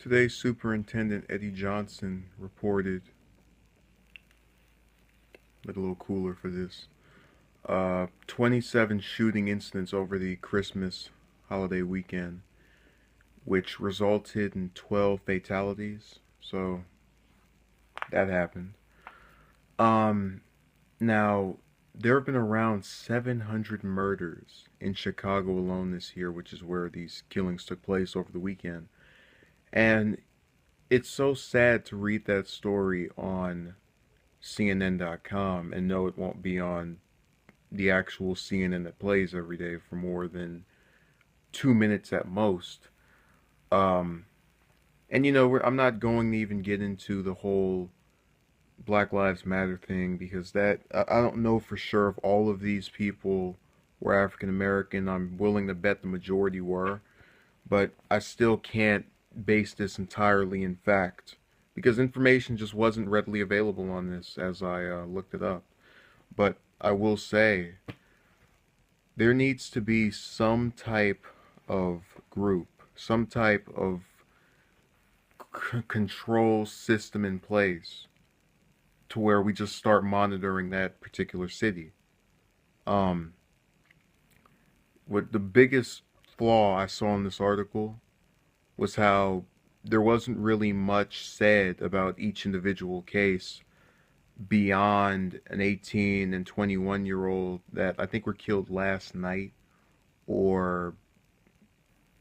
Today, Superintendent Eddie Johnson reported, look a little cooler for this, 27 shooting incidents over the Christmas holiday weekend, which resulted in 12 fatalities. So, that happened. Um, Now, there have been around 700 murders in Chicago alone this year, which is where these killings took place over the weekend. And it's so sad to read that story on CNN.com and know it won't be on the actual CNN that plays every day for more than 2 minutes at most. Um, and I'm not going to even get into the whole Black Lives Matter thing because I don't know for sure if all of these people were African American. I'm willing to bet the majority were, but I still can't base this entirely in fact because information just wasn't readily available on this as I looked it up. But I will say there needs to be some type of group, some type of control system in place to where we just start monitoring that particular city. Um, what the biggest flaw I saw in this article was how there wasn't really much said about each individual case beyond an 18 and 21-year-old that I think were killed last night or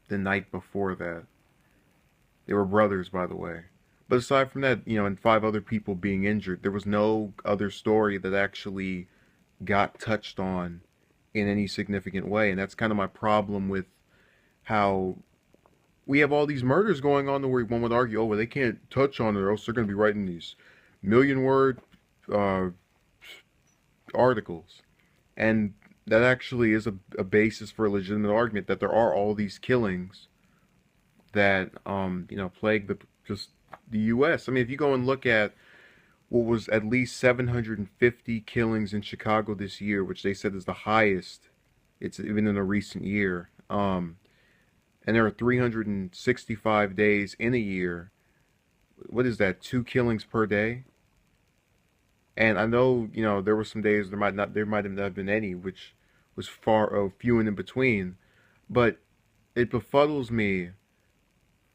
the night before that. They were brothers, by the way. But aside from that, and five other people being injured, there was no other story that actually got touched on in any significant way. And that's kind of my problem with how we have all these murders going on where one would argue, oh, well, they can't touch on it or else they're going to be writing these million-word uh, articles. And that actually is a basis for a legitimate argument that there are all these killings that plague just the U.S. I mean, if you go and look at what was at least 750 killings in Chicago this year, which they said is the highest it's even in a recent year, and there are 365 days in a year. What is that? Two killings per day. And I know there were some days there might have not been any, which was far few and in between. But it befuddles me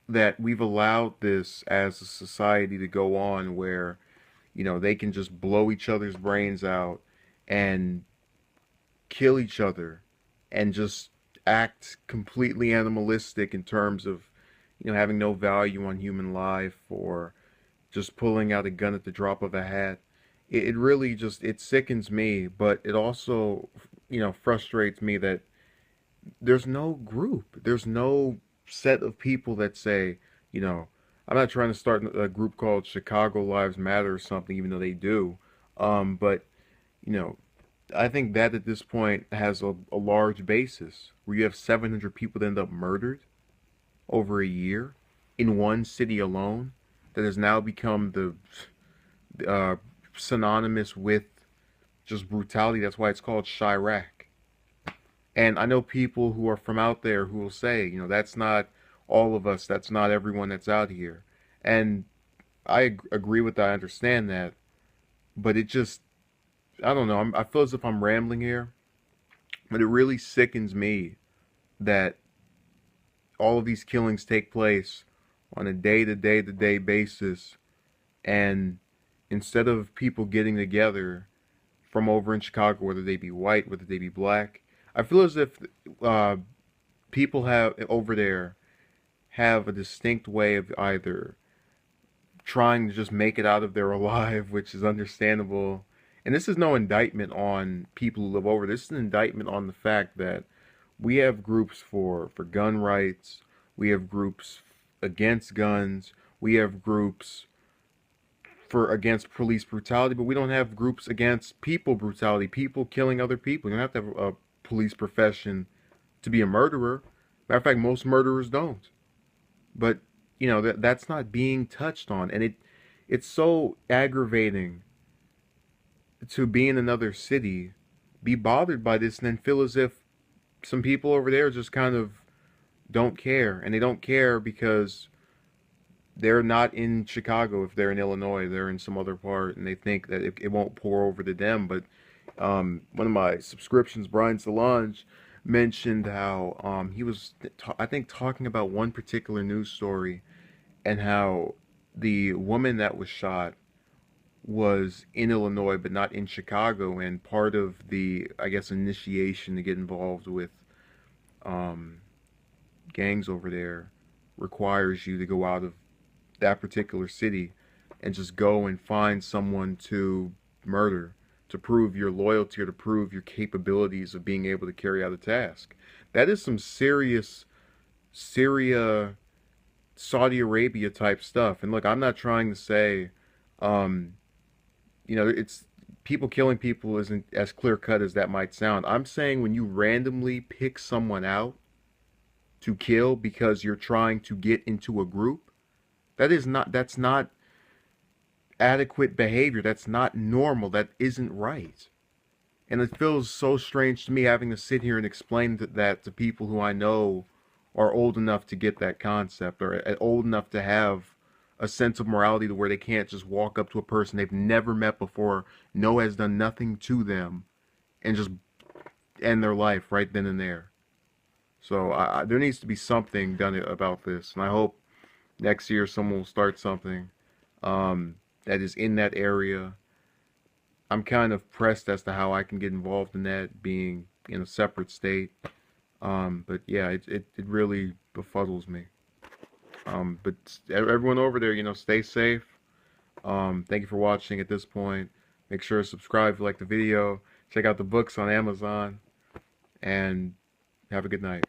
that we've allowed this as a society to go on where they can just blow each other's brains out and kill each other and just act completely animalistic in terms of having no value on human life or just pulling out a gun at the drop of a hat. It really just it sickens me, but it also frustrates me that there's no group. There's no set of people that say, you know, I'm not trying to start a group called Chicago Lives Matter or something, even though they do. But, you know, I think that at this point has a large basis where you have 700 people that end up murdered over a year in one city alone that has now become the synonymous with just brutality. That's why it's called Chirac. And I know people who are from out there who will say, that's not all of us, that's not everyone that's out here. And agree with that, I understand that. But it just, I don't know, I feel as if I'm rambling here. But it really sickens me that all of these killings take place on a day-to-day basis. And instead of people getting together from over in Chicago, whether they be white, whether they be black, I feel as if uh, people have over there have a distinct way of either trying to just make it out of there alive, which is understandable. And this is no indictment on people who live over. This is an indictment on the fact that we have groups for gun rights. We have groups against guns. We have groups for against police brutality, but we don't have groups against people brutality, people killing other people. You don't have to have a police profession to be a murderer. Matter of fact, most murderers don't. But that's not being touched on, and it's so aggravating to be in another city, be bothered by this, and then feel as if some people over there just kind of don't care, and they don't care because they're not in Chicago. If they're in Illinois, they're in some other part, and they think that it won't pour over to them. But one of my subscriptions, Brian Solange, mentioned how he was, I think, talking about one particular news story and how the woman that was shot was in Illinois but not in Chicago, and part of the, I guess, initiation to get involved with um, gangs over there requires you to go out of that particular city and just go and find someone to murder, to prove your loyalty or to prove your capabilities of being able to carry out a task. That is some serious Syria, Saudi Arabia type stuff. And look, I'm not trying to say, um, it's people killing people isn't as clear cut as that might sound. I'm saying when you randomly pick someone out to kill because you're trying to get into a group, that's not adequate behavior. That's not normal. That isn't right. And it feels so strange to me having to sit here and explain that to people who I know are old enough to get that concept, or old enough to have a sense of morality to where they can't just walk up to a person they've never met before, know has done nothing to them, and just end their life right then and there. So there needs to be something done about this, and I hope next year someone will start something that is in that area. I'm kind of pressed as to how I can get involved in that, being in a separate state. But yeah, it really befuddles me. But everyone over there, stay safe. Thank you for watching at this point. Make sure to subscribe if you like the video. Check out the books on Amazon. And have a good night.